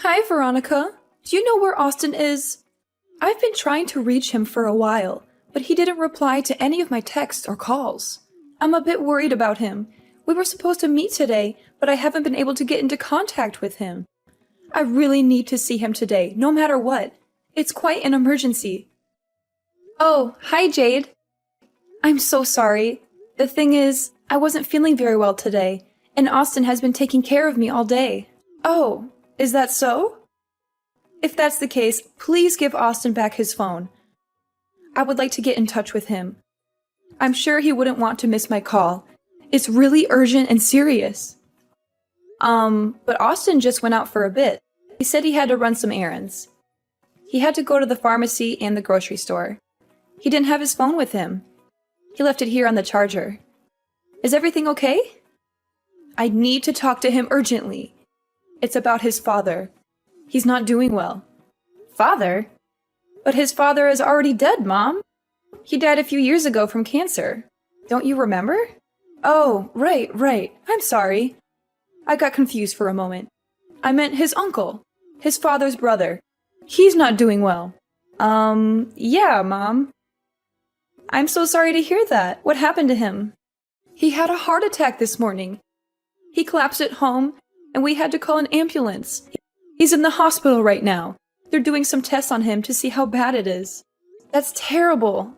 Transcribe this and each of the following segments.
Hi, Veronica. Do you know where Austin is? I've been trying to reach him for a while, but he didn't reply to any of my texts or calls. I'm a bit worried about him. We were supposed to meet today, but I haven't been able to get into contact with him. I really need to see him today, no matter what. It's quite an emergency. Oh, hi, Jade. I'm so sorry. The thing is, I wasn't feeling very well today, and Austin has been taking care of me all day. Oh, is that so? If that's the case, please give Austin back his phone. I would like to get in touch with him. I'm sure he wouldn't want to miss my call. It's really urgent and serious. But Austin just went out for a bit. He said he had to run some errands. He had to go to the pharmacy and the grocery store. He didn't have his phone with him. He left it here on the charger. Is everything okay? I need to talk to him urgently. It's about his father. He's not doing well. Father? But his father is already dead, Mom. He died a few years ago from cancer. Don't you remember? Oh, right. I'm sorry. I got confused for a moment. I meant his uncle, his father's brother. He's not doing well. Yeah, Mom. I'm so sorry to hear that. What happened to him? He had a heart attack this morning. He collapsed at home, and we had to call an ambulance. He's in the hospital right now. They're doing some tests on him to see how bad it is. That's terrible.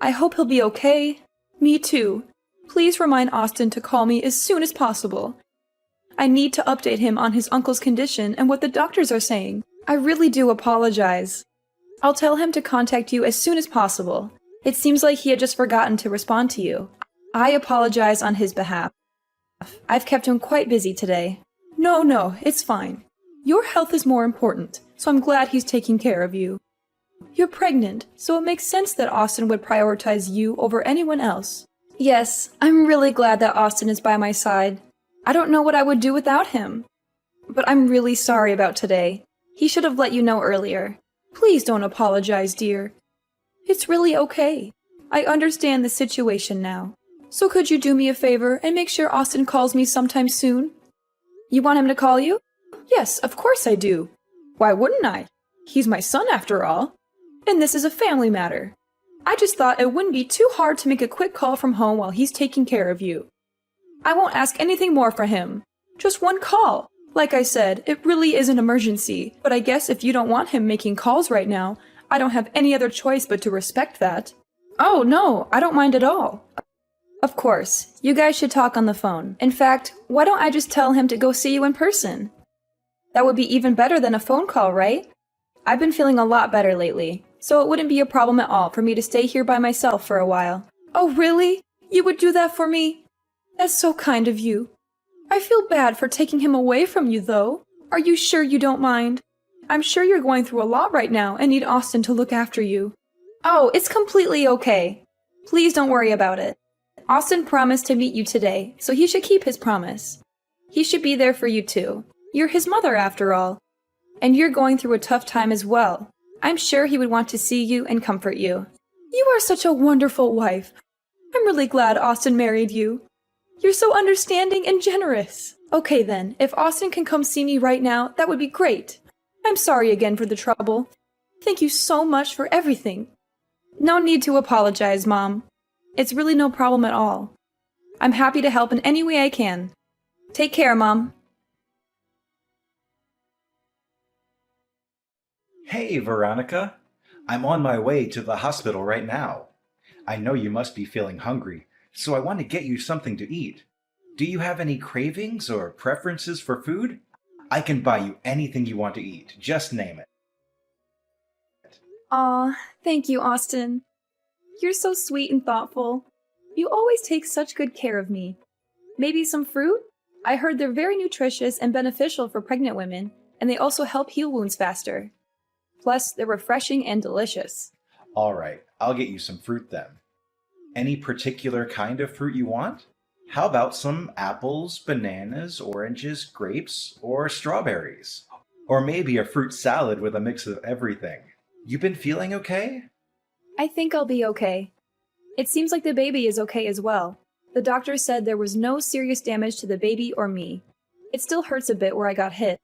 I hope he'll be okay. Me too. Please remind Austin to call me as soon as possible. I need to update him on his uncle's condition and what the doctors are saying. I really do apologize. I'll tell him to contact you as soon as possible. It seems like he had just forgotten to respond to you. I apologize on his behalf. I've kept him quite busy today. No, it's fine. Your health is more important, so I'm glad he's taking care of you. You're pregnant, so it makes sense that Austin would prioritize you over anyone else. Yes, I'm really glad that Austin is by my side. I don't know what I would do without him. But I'm really sorry about today. He should have let you know earlier. Please don't apologize, dear. It's really okay. I understand the situation now. So could you do me a favor and make sure Austin calls me sometime soon? You want him to call you? Yes, of course I do. Why wouldn't I? He's my son after all. And this is a family matter. I just thought it wouldn't be too hard to make a quick call from home while he's taking care of you. I won't ask anything more for him. Just one call. Like I said, it really is an emergency, but I guess if you don't want him making calls right now, I don't have any other choice but to respect that. Oh, no, I don't mind at all. Of course, you guys should talk on the phone. In fact, why don't I just tell him to go see you in person? That would be even better than a phone call, right? I've been feeling a lot better lately, so it wouldn't be a problem at all for me to stay here by myself for a while. Oh, really? You would do that for me? That's so kind of you. I feel bad for taking him away from you, though. Are you sure you don't mind? I'm sure you're going through a lot right now and need Austin to look after you. Oh, it's completely okay. Please don't worry about it. Austin promised to meet you today, so he should keep his promise. He should be there for you too. You're his mother after all. And you're going through a tough time as well. I'm sure he would want to see you and comfort you. You are such a wonderful wife. I'm really glad Austin married you. You're so understanding and generous. Okay then, if Austin can come see me right now, that would be great. I'm sorry again for the trouble. Thank you so much for everything. No need to apologize, Mom. It's really no problem at all. I'm happy to help in any way I can. Take care, Mom. Hey, Veronica. I'm on my way to the hospital right now. I know you must be feeling hungry, so I want to get you something to eat. Do you have any cravings or preferences for food? I can buy you anything you want to eat. Just name it. Aw, thank you, Austin. You're so sweet and thoughtful. You always take such good care of me. Maybe some fruit? I heard they're very nutritious and beneficial for pregnant women, and they also help heal wounds faster. Plus, they're refreshing and delicious. All right, I'll get you some fruit then. Any particular kind of fruit you want? How about some apples, bananas, oranges, grapes, or strawberries? Or maybe a fruit salad with a mix of everything. You been feeling okay? I think I'll be okay. It seems like the baby is okay as well. The doctor said there was no serious damage to the baby or me. It still hurts a bit where I got hit,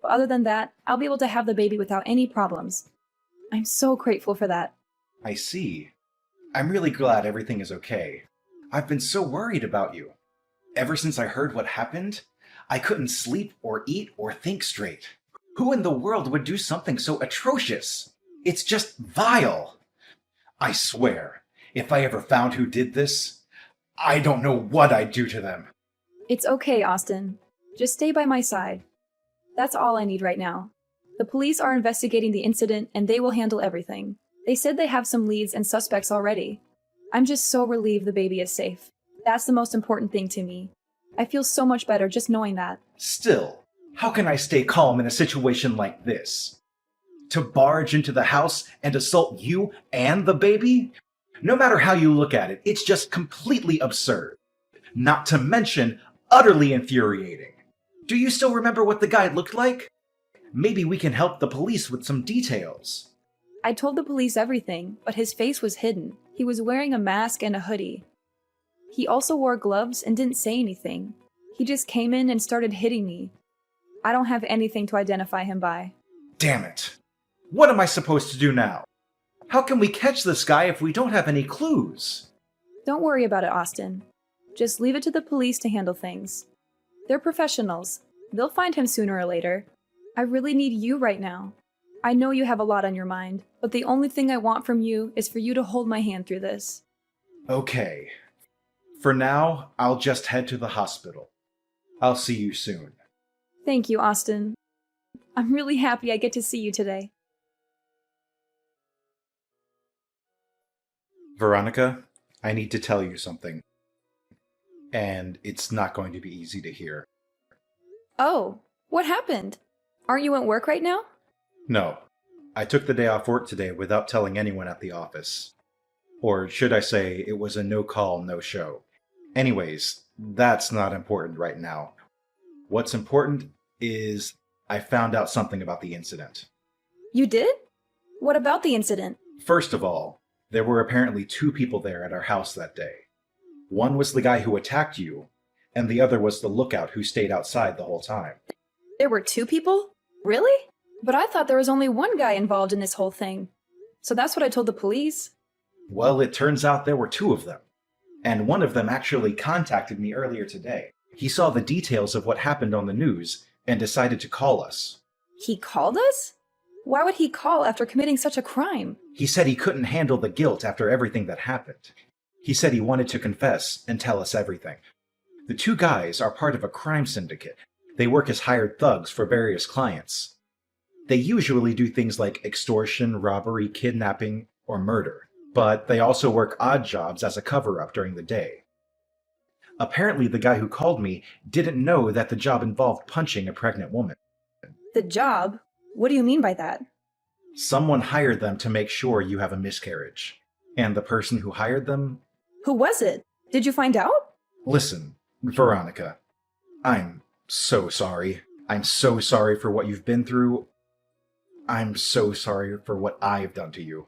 But other than that, I'll be able to have the baby without any problems. I'm so grateful for that. I see. I'm really glad everything is okay. I've been so worried about you. Ever since I heard what happened, I couldn't sleep or eat or think straight. Who in the world would do something so atrocious? It's just vile. I swear, if I ever found who did this, I don't know what I'd do to them. It's okay, Austin. Just stay by my side. That's all I need right now. The police are investigating the incident and they will handle everything. They said they have some leads and suspects already. I'm just so relieved the baby is safe. That's the most important thing to me. I feel so much better just knowing that. Still, how can I stay calm in a situation like this? To barge into the house and assault you and the baby? No matter how you look at it, it's just completely absurd. Not to mention, utterly infuriating. Do you still remember what the guy looked like? Maybe we can help the police with some details. I told the police everything, but his face was hidden. He was wearing a mask and a hoodie. He also wore gloves and didn't say anything. He just came in and started hitting me. I don't have anything to identify him by. Damn it. What am I supposed to do now? How can we catch this guy if we don't have any clues? Don't worry about it, Austin. Just leave it to the police to handle things. They're professionals. They'll find him sooner or later. I really need you right now. I know you have a lot on your mind, but the only thing I want from you is for you to hold my hand through this. Okay. For now, I'll just head to the hospital. I'll see you soon. Thank you, Austin. I'm really happy I get to see you today. Veronica, I need to tell you something. And it's not going to be easy to hear. Oh, what happened? Aren't you at work right now? No, I took the day off work today without telling anyone at the office. Or should I say, it was a no-call, no-show. Anyways, that's not important right now. What's important is I found out something about the incident. You did? What about the incident? First of all, there were apparently 2 people there at our house that day. One was the guy who attacked you, and the other was the lookout who stayed outside the whole time. There were 2 people? Really? But I thought there was only one guy involved in this whole thing. So that's what I told the police. Well, it turns out there were 2 of them. And one of them actually contacted me earlier today. He saw the details of what happened on the news and decided to call us. He called us? Why would he call after committing such a crime? He said he couldn't handle the guilt after everything that happened. He said he wanted to confess and tell us everything. The 2 guys are part of a crime syndicate. They work as hired thugs for various clients. They usually do things like extortion, robbery, kidnapping, or murder, but they also work odd jobs as a cover-up during the day. Apparently, the guy who called me didn't know that the job involved punching a pregnant woman. The job? What do you mean by that? Someone hired them to make sure you have a miscarriage. And the person who hired them? Who was it? Did you find out? Listen, Veronica, I'm so sorry. I'm so sorry for what you've been through. I'm so sorry for what I've done to you.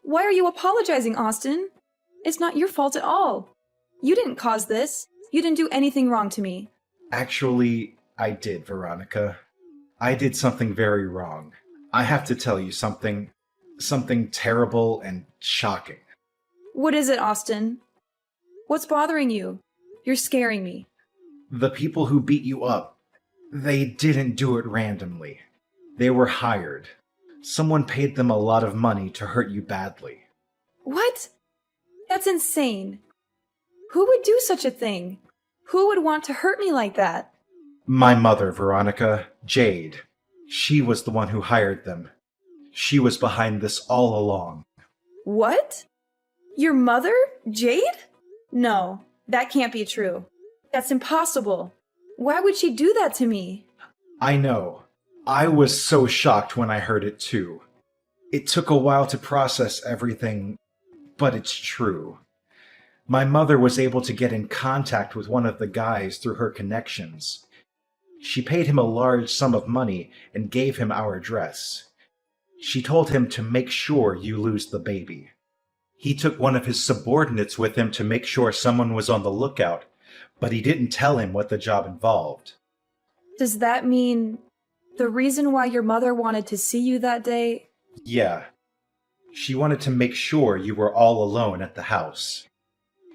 Why are you apologizing, Austin? It's not your fault at all. You didn't cause this. You didn't do anything wrong to me. Actually, I did, Veronica. I did something very wrong. I have to tell you something terrible and shocking. What is it, Austin? What's bothering you? You're scaring me. The people who beat you up, they didn't do it randomly. They were hired. Someone paid them a lot of money to hurt you badly. What? That's insane. Who would do such a thing? Who would want to hurt me like that? My mother, Veronica, Jade. She was the one who hired them. She was behind this all along. What? Your mother, Jade? No, that can't be true. That's impossible. Why would she do that to me? I know. I was so shocked when I heard it too. It took a while to process everything, but it's true. My mother was able to get in contact with one of the guys through her connections. She paid him a large sum of money and gave him our address. She told him to make sure you lose the baby. He took one of his subordinates with him to make sure someone was on the lookout, but he didn't tell him what the job involved. Does that mean The reason why your mother wanted to see you that day? Yeah. She wanted to make sure you were all alone at the house.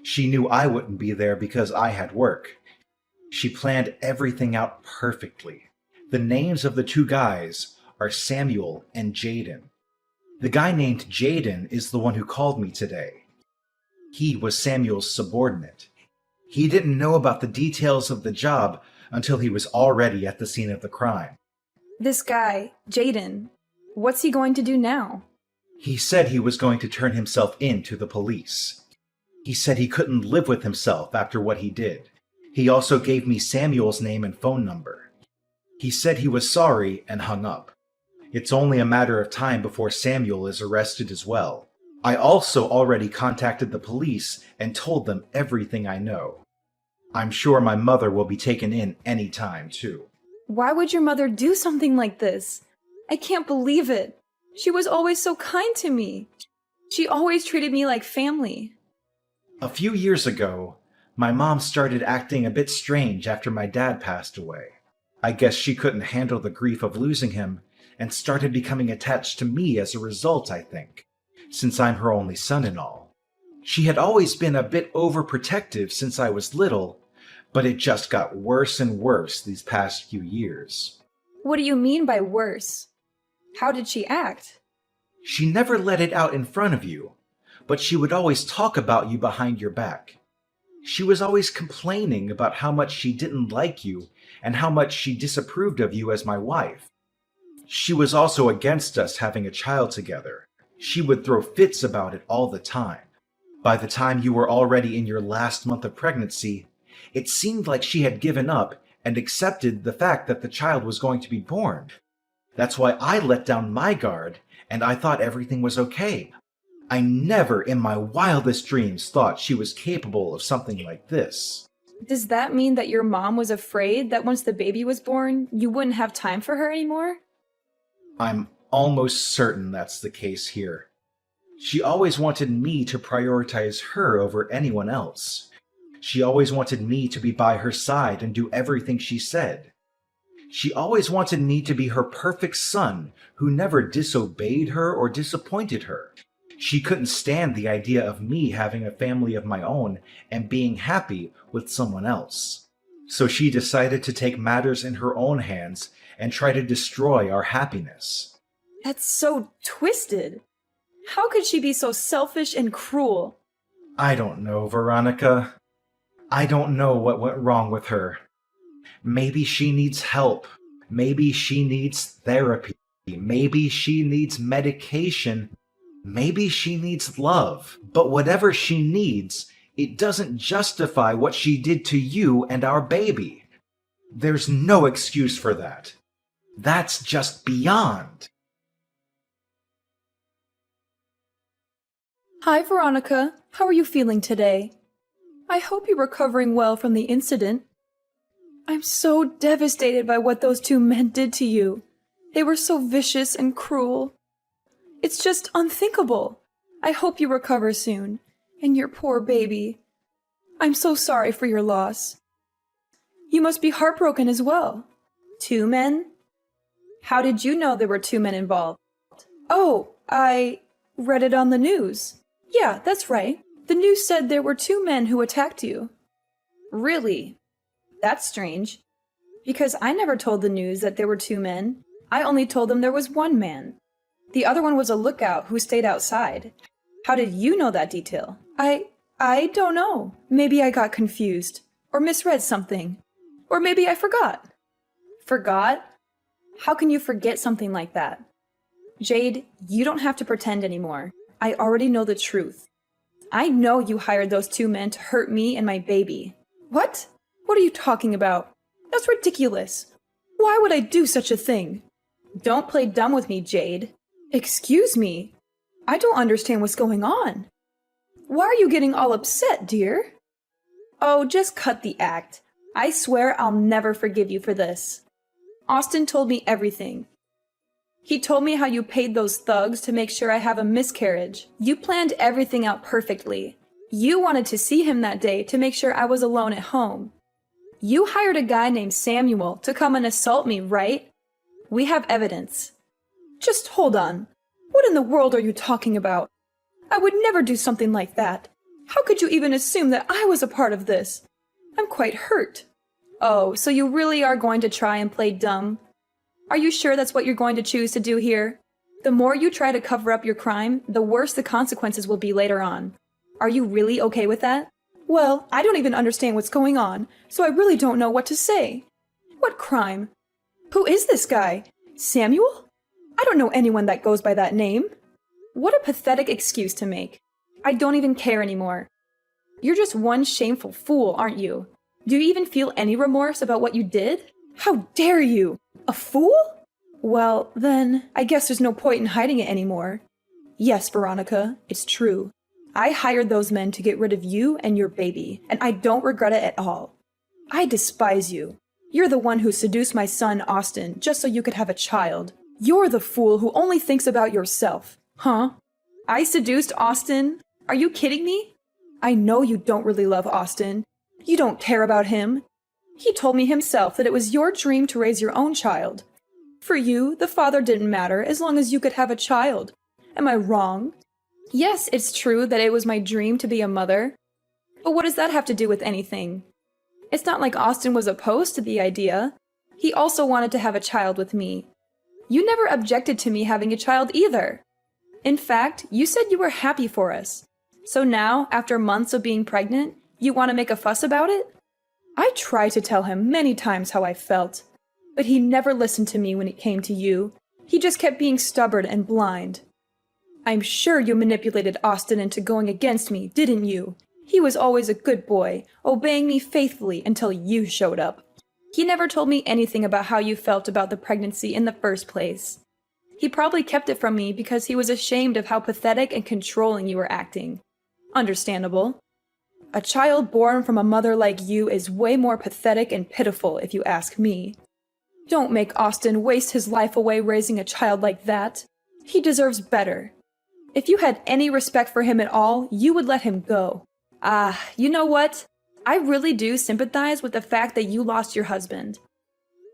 She knew I wouldn't be there because I had work. She planned everything out perfectly. The names of the two guys are Samuel and Jaden. The guy named Jaden is the one who called me today. He was Samuel's subordinate. He didn't know about the details of the job until he was already at the scene of the crime. This guy, Jaden, what's he going to do now? He said he was going to turn himself in to the police. He said he couldn't live with himself after what he did. He also gave me Samuel's name and phone number. He said he was sorry and hung up. It's only a matter of time before Samuel is arrested as well. I also already contacted the police and told them everything I know. I'm sure my mother will be taken in any time, too. Why would your mother do something like this? I can't believe it. She was always so kind to me. She always treated me like family. A few years ago, my mom started acting a bit strange after my dad passed away. I guess she couldn't handle the grief of losing him and started becoming attached to me as a result, I think, since I'm her only son and all. She had always been a bit overprotective since I was little, but it just got worse and worse these past few years. What do you mean by worse? How did she act? She never let it out in front of you, but she would always talk about you behind your back. She was always complaining about how much she didn't like you and how much she disapproved of you as my wife. She was also against us having a child together. She would throw fits about it all the time. By the time you were already in your last month of pregnancy, it seemed like she had given up and accepted the fact that the child was going to be born. That's why I let down my guard, and I thought everything was okay. I never in my wildest dreams thought she was capable of something like this. Does that mean that your mom was afraid that once the baby was born, you wouldn't have time for her anymore? I'm almost certain that's the case here. She always wanted me to prioritize her over anyone else. She always wanted me to be by her side and do everything she said. She always wanted me to be her perfect son who never disobeyed her or disappointed her. She couldn't stand the idea of me having a family of my own and being happy with someone else. So she decided to take matters in her own hands and try to destroy our happiness. That's so twisted. How could she be so selfish and cruel? I don't know, Veronica. I don't know what went wrong with her. Maybe she needs help. Maybe she needs therapy. Maybe she needs medication. Maybe she needs love. But whatever she needs, it doesn't justify what she did to you and our baby. There's no excuse for that. That's just beyond. Hi, Veronica. How are you feeling today? I hope you're recovering well from the incident. I'm so devastated by what those two men did to you. They were so vicious and cruel. It's just unthinkable. I hope you recover soon. And your poor baby. I'm so sorry for your loss. You must be heartbroken as well. 2 men? How did you know there were 2 men involved? Oh, I read it on the news. Yeah, that's right. The news said there were 2 men who attacked you. Really? That's strange. Because I never told the news that there were 2 men. I only told them there was 1 man. The other one was a lookout who stayed outside. How did you know that detail? I don't know. Maybe I got confused. Or misread something. Or maybe I forgot. Forgot? How can you forget something like that? Jade, you don't have to pretend anymore. I already know the truth. I know you hired those 2 men to hurt me and my baby. What? What are you talking about? That's ridiculous. Why would I do such a thing? Don't play dumb with me, Jade. Excuse me. I don't understand what's going on. Why are you getting all upset, dear? Oh, just cut the act. I swear I'll never forgive you for this. Austin told me everything. He told me how you paid those thugs to make sure I have a miscarriage. You planned everything out perfectly. You wanted to see him that day to make sure I was alone at home. You hired a guy named Samuel to come and assault me, right? We have evidence. Just hold on. What in the world are you talking about? I would never do something like that. How could you even assume that I was a part of this? I'm quite hurt. Oh, so you really are going to try and play dumb? Are you sure that's what you're going to choose to do here? The more you try to cover up your crime, the worse the consequences will be later on. Are you really okay with that? Well, I don't even understand what's going on, so I really don't know what to say. What crime? Who is this guy? Samuel? I don't know anyone that goes by that name. What a pathetic excuse to make. I don't even care anymore. You're just one shameful fool, aren't you? Do you even feel any remorse about what you did? How dare you? A fool? Well, then, I guess there's no point in hiding it anymore. Yes, Veronica, it's true. I hired those men to get rid of you and your baby, and I don't regret it at all. I despise you. You're the one who seduced my son, Austin, just so you could have a child. You're the fool who only thinks about yourself. Huh? I seduced Austin? Are you kidding me? I know you don't really love Austin. You don't care about him. He told me himself that it was your dream to raise your own child. For you, the father didn't matter as long as you could have a child. Am I wrong? Yes, it's true that it was my dream to be a mother. But what does that have to do with anything? It's not like Austin was opposed to the idea. He also wanted to have a child with me. You never objected to me having a child either. In fact, you said you were happy for us. So now, after months of being pregnant, you want to make a fuss about it? I tried to tell him many times how I felt, but he never listened to me when it came to you. He just kept being stubborn and blind. I'm sure you manipulated Austin into going against me, didn't you? He was always a good boy, obeying me faithfully until you showed up. He never told me anything about how you felt about the pregnancy in the first place. He probably kept it from me because he was ashamed of how pathetic and controlling you were acting. Understandable. A child born from a mother like you is way more pathetic and pitiful, if you ask me. Don't make Austin waste his life away raising a child like that. He deserves better. If you had any respect for him at all, you would let him go. You know what? I really do sympathize with the fact that you lost your husband.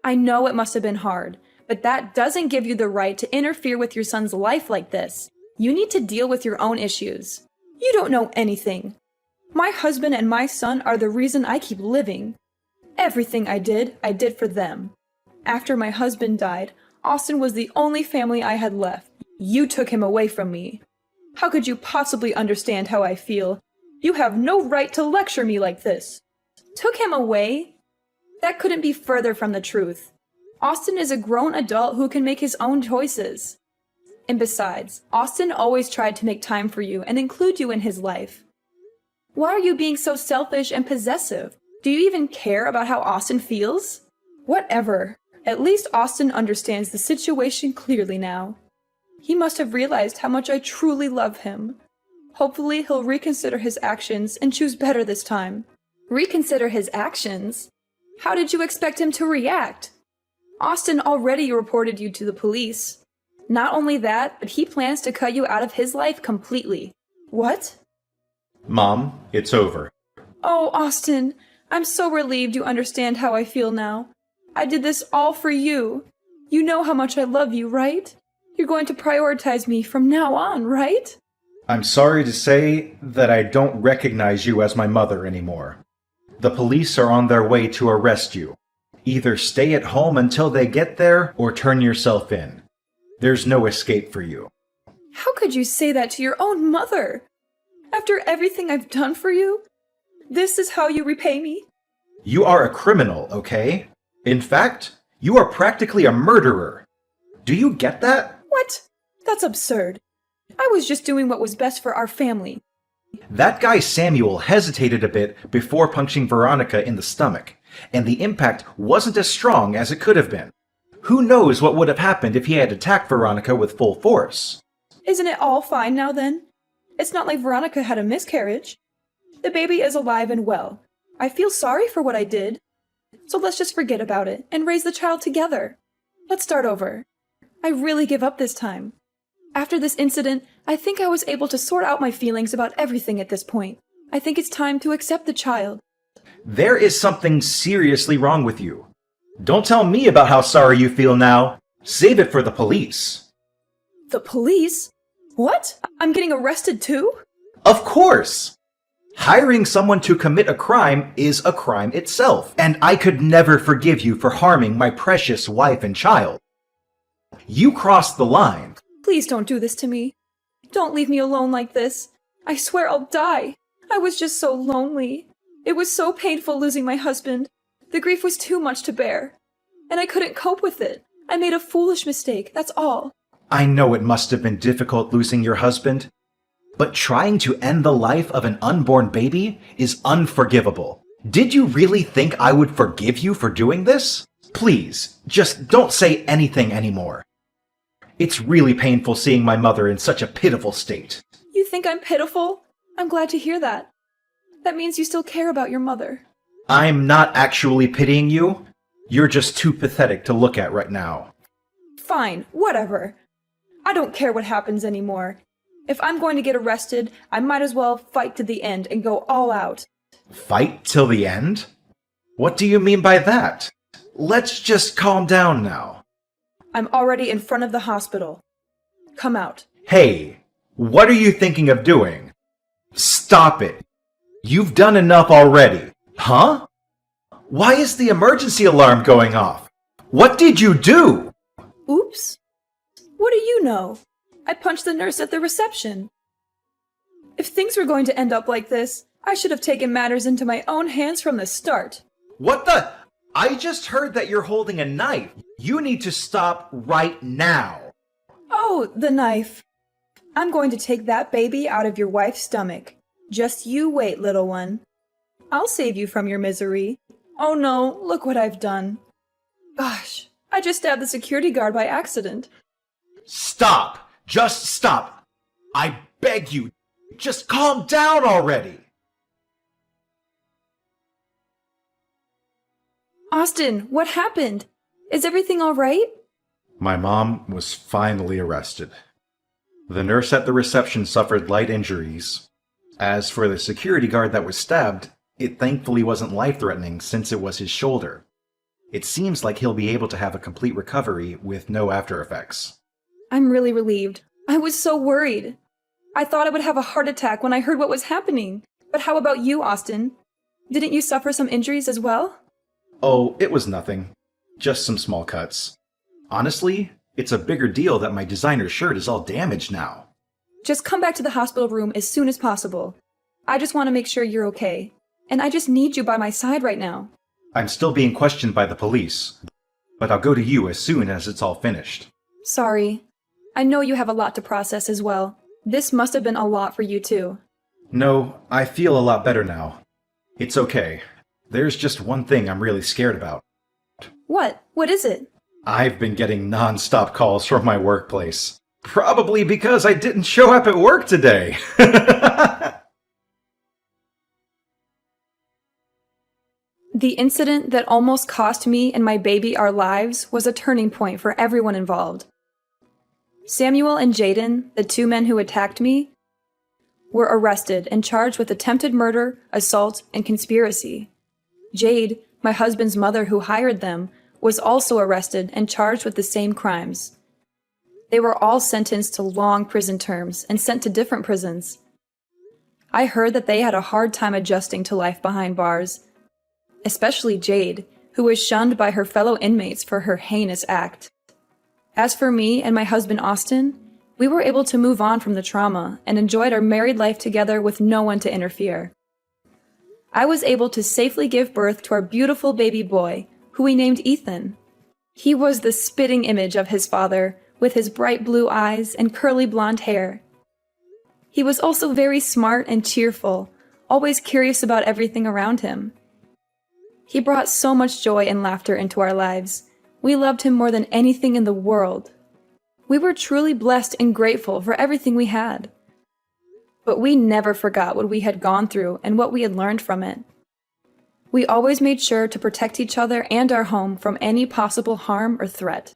I know it must have been hard, but that doesn't give you the right to interfere with your son's life like this. You need to deal with your own issues. You don't know anything. My husband and my son are the reason I keep living. Everything I did for them. After my husband died, Austin was the only family I had left. You took him away from me. How could you possibly understand how I feel? You have no right to lecture me like this. Took him away? That couldn't be further from the truth. Austin is a grown adult who can make his own choices. And besides, Austin always tried to make time for you and include you in his life. Why are you being so selfish and possessive? Do you even care about how Austin feels? Whatever. At least Austin understands the situation clearly now. He must have realized how much I truly love him. Hopefully he'll reconsider his actions and choose better this time. Reconsider his actions? How did you expect him to react? Austin already reported you to the police. Not only that, but he plans to cut you out of his life completely. What? Mom, it's over. Oh, Austin, I'm so relieved you understand how I feel now. I did this all for you. You know how much I love you, right? You're going to prioritize me from now on, right? I'm sorry to say that I don't recognize you as my mother anymore. The police are on their way to arrest you. Either stay at home until they get there, or turn yourself in. There's no escape for you. How could you say that to your own mother? After everything I've done for you? This is how you repay me? You are a criminal, okay? In fact, you are practically a murderer. Do you get that? What? That's absurd. I was just doing what was best for our family. That guy Samuel hesitated a bit before punching Veronica in the stomach, and the impact wasn't as strong as it could have been. Who knows what would have happened if he had attacked Veronica with full force? Isn't it all fine now then? It's not like Veronica had a miscarriage. The baby is alive and well. I feel sorry for what I did. So let's just forget about it and raise the child together. Let's start over. I really give up this time. After this incident, I think I was able to sort out my feelings about everything at this point. I think it's time to accept the child. There is something seriously wrong with you. Don't tell me about how sorry you feel now. Save it for the police. The police? What? I'm getting arrested too? Of course! Hiring someone to commit a crime is a crime itself, and I could never forgive you for harming my precious wife and child. You crossed the line. Please don't do this to me. Don't leave me alone like this. I swear I'll die. I was just so lonely. It was so painful losing my husband. The grief was too much to bear. And I couldn't cope with it. I made a foolish mistake, that's all. I know it must have been difficult losing your husband, but trying to end the life of an unborn baby is unforgivable. Did you really think I would forgive you for doing this? Please, just don't say anything anymore. It's really painful seeing my mother in such a pitiful state. You think I'm pitiful? I'm glad to hear that. That means you still care about your mother. I'm not actually pitying you. You're just too pathetic to look at right now. Fine, whatever. I don't care what happens anymore. If I'm going to get arrested, I might as well fight to the end and go all out. Fight till the end? What do you mean by that? Let's just calm down now. I'm already in front of the hospital. Come out. Hey, what are you thinking of doing? Stop it. You've done enough already. Huh? Why is the emergency alarm going off? What did you do? Oops. What do you know? I punched the nurse at the reception. If things were going to end up like this, I should have taken matters into my own hands from the start. What the? I just heard that you're holding a knife. You need to stop right now. Oh, the knife. I'm going to take that baby out of your wife's stomach. Just you wait, little one. I'll save you from your misery. Oh no, look what I've done. Gosh, I just stabbed the security guard by accident. Stop! Just stop! I beg you, just calm down already! Austin, what happened? Is everything all right? My mom was finally arrested. The nurse at the reception suffered light injuries. As for the security guard that was stabbed, it thankfully wasn't life-threatening since it was his shoulder. It seems like he'll be able to have a complete recovery with no after effects. I'm really relieved. I was so worried. I thought I would have a heart attack when I heard what was happening. But how about you, Austin? Didn't you suffer some injuries as well? Oh, it was nothing. Just some small cuts. Honestly, it's a bigger deal that my designer shirt is all damaged now. Just come back to the hospital room as soon as possible. I just want to make sure you're okay. And I just need you by my side right now. I'm still being questioned by the police, but I'll go to you as soon as it's all finished. Sorry. I know you have a lot to process as well. This must have been a lot for you too. No, I feel a lot better now. It's okay. There's just one thing I'm really scared about. What? What is it? I've been getting non-stop calls from my workplace. Probably because I didn't show up at work today. The incident that almost cost me and my baby our lives was a turning point for everyone involved. Samuel and Jaden, the two men who attacked me, were arrested and charged with attempted murder, assault, and conspiracy. Jade, my husband's mother who hired them, was also arrested and charged with the same crimes. They were all sentenced to long prison terms and sent to different prisons. I heard that they had a hard time adjusting to life behind bars, especially Jade, who was shunned by her fellow inmates for her heinous act. As for me and my husband Austin, we were able to move on from the trauma and enjoyed our married life together with no one to interfere. I was able to safely give birth to our beautiful baby boy, who we named Ethan. He was the spitting image of his father, with his bright blue eyes and curly blonde hair. He was also very smart and cheerful, always curious about everything around him. He brought so much joy and laughter into our lives. We loved him more than anything in the world. We were truly blessed and grateful for everything we had. But we never forgot what we had gone through and what we had learned from it. We always made sure to protect each other and our home from any possible harm or threat.